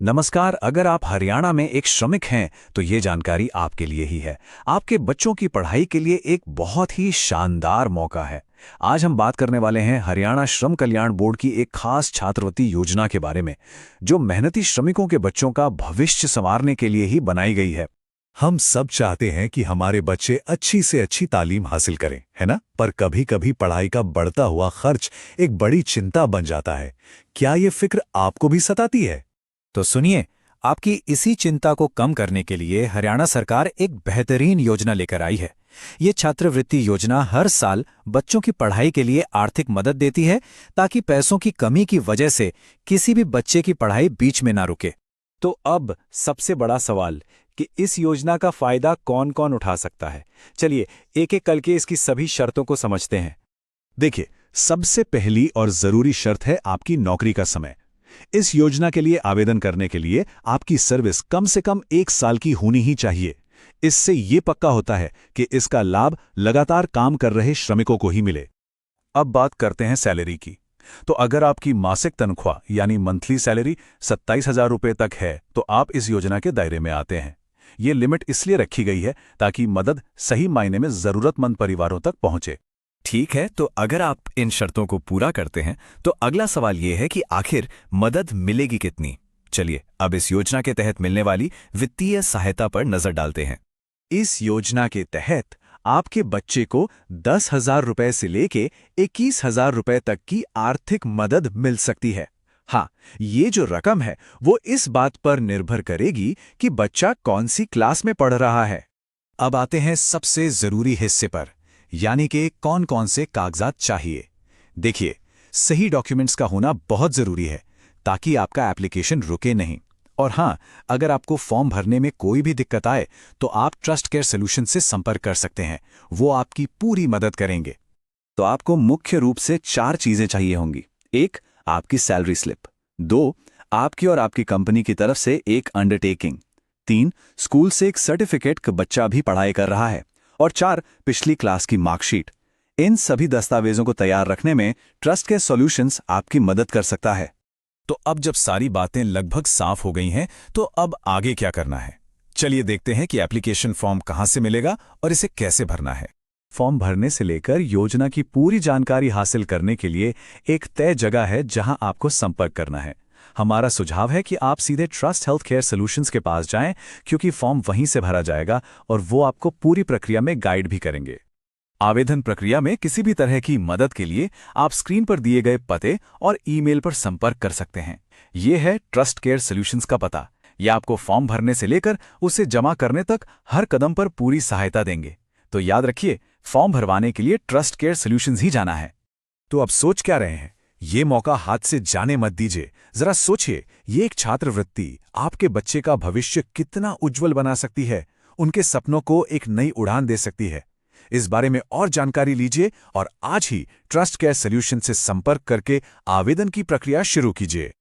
नमस्कार। अगर आप हरियाणा में एक श्रमिक हैं तो ये जानकारी आपके लिए ही है। आपके बच्चों की पढ़ाई के लिए एक बहुत ही शानदार मौका है। आज हम बात करने वाले हैं हरियाणा श्रम कल्याण बोर्ड की एक खास छात्रवृत्ति योजना के बारे में, जो मेहनती श्रमिकों के बच्चों का भविष्य संवारने के लिए ही बनाई गई है। हम सब चाहते हैं कि हमारे बच्चे अच्छी से अच्छी तालीम हासिल करें, है ना? पर कभी-कभी पढ़ाई का बढ़ता हुआ खर्च एक बड़ी चिंता बन जाता है। क्या ये फिक्र आपको भी सताती है? तो सुनिए, आपकी इसी चिंता को कम करने के लिए हरियाणा सरकार एक बेहतरीन योजना लेकर आई है। ये छात्रवृत्ति योजना हर साल बच्चों की पढ़ाई के लिए आर्थिक मदद देती है, ताकि पैसों की कमी की वजह से किसी भी बच्चे की पढ़ाई बीच में ना रुके। तो अब सबसे बड़ा सवाल कि इस योजना का फायदा कौन कौन उठा सकता है। चलिए एक एक करके इसकी सभी शर्तों को समझते हैं। देखिए, सबसे पहली और जरूरी शर्त है आपकी नौकरी का समय। इस योजना के लिए आवेदन करने के लिए आपकी सर्विस कम से कम 1 साल की होनी ही चाहिए। इससे ये पक्का होता है कि इसका लाभ लगातार काम कर रहे श्रमिकों को ही मिले। अब बात करते हैं सैलरी की। तो अगर आपकी मासिक तनख्वाह यानी मंथली सैलरी 27,000 रुपये तक है तो आप इस योजना के दायरे में आते हैं। ये लिमिट इसलिए रखी गई है ताकि मदद सही मायने में जरूरतमंद परिवारों तक पहुंचे। ठीक है, तो अगर आप इन शर्तों को पूरा करते हैं तो अगला सवाल ये है कि आखिर मदद मिलेगी कितनी। चलिए अब इस योजना के तहत मिलने वाली वित्तीय सहायता पर नजर डालते हैं। इस योजना के तहत आपके बच्चे को 10,000 रुपए से लेके 21,000 रुपए तक की आर्थिक मदद मिल सकती है। हाँ, ये जो रकम है वो इस बात पर निर्भर करेगी कि बच्चा कौन सी क्लास में पढ़ रहा है। अब आते हैं सबसे जरूरी हिस्से पर, यानी कि कौन कौन से कागजात चाहिए। देखिए, सही डॉक्यूमेंट्स का होना बहुत जरूरी है ताकि आपका एप्लीकेशन रुके नहीं। और हाँ, अगर आपको फॉर्म भरने में कोई भी दिक्कत आए तो आप ट्रस्ट केयर सॉल्यूशन से संपर्क कर सकते हैं। वो आपकी पूरी मदद करेंगे। तो आपको मुख्य रूप से 4 चीजें चाहिए होंगी। 1, आपकी सैलरी स्लिप। 2, आपकी और आपकी कंपनी की तरफ से एक अंडरटेकिंग। 3, स्कूल से एक सर्टिफिकेट कि बच्चा भी पढ़ाई कर रहा है। और 4, पिछली क्लास की मार्कशीट। इन सभी दस्तावेजों को तैयार रखने में ट्रस्ट केयर सॉल्यूशंस आपकी मदद कर सकता है। तो अब जब सारी बातें लगभग साफ हो गई हैं तो अब आगे क्या करना है। चलिए देखते हैं कि एप्लीकेशन फॉर्म कहां से मिलेगा और इसे कैसे भरना है। फॉर्म भरने से लेकर योजना की पूरी जानकारी हासिल करने के लिए एक तय जगह है जहां आपको संपर्क करना है। हमारा सुझाव है कि आप सीधे ट्रस्ट हेल्थ केयर सॉल्यूशंस के पास जाएं, क्योंकि फॉर्म वहीं से भरा जाएगा और वो आपको पूरी प्रक्रिया में गाइड भी करेंगे। आवेदन प्रक्रिया में किसी भी तरह की मदद के लिए आप स्क्रीन पर दिए गए पते और ईमेल पर संपर्क कर सकते हैं। ये है ट्रस्ट केयर सॉल्यूशंस का पता। यह आपको फॉर्म भरने से लेकर उसे जमा करने तक हर कदम पर पूरी सहायता देंगे। तो याद रखिए, फॉर्म भरवाने के लिए ट्रस्ट केयर सॉल्यूशंस ही जाना है। तो अब सोच क्या रहे हैं? ये मौका हाथ से जाने मत दीजिए। जरा सोचिए, ये एक छात्रवृत्ति आपके बच्चे का भविष्य कितना उज्जवल बना सकती है, उनके सपनों को एक नई उड़ान दे सकती है। इस बारे में और जानकारी लीजिए और आज ही ट्रस्ट केयर सॉल्यूशन से संपर्क करके आवेदन की प्रक्रिया शुरू कीजिए।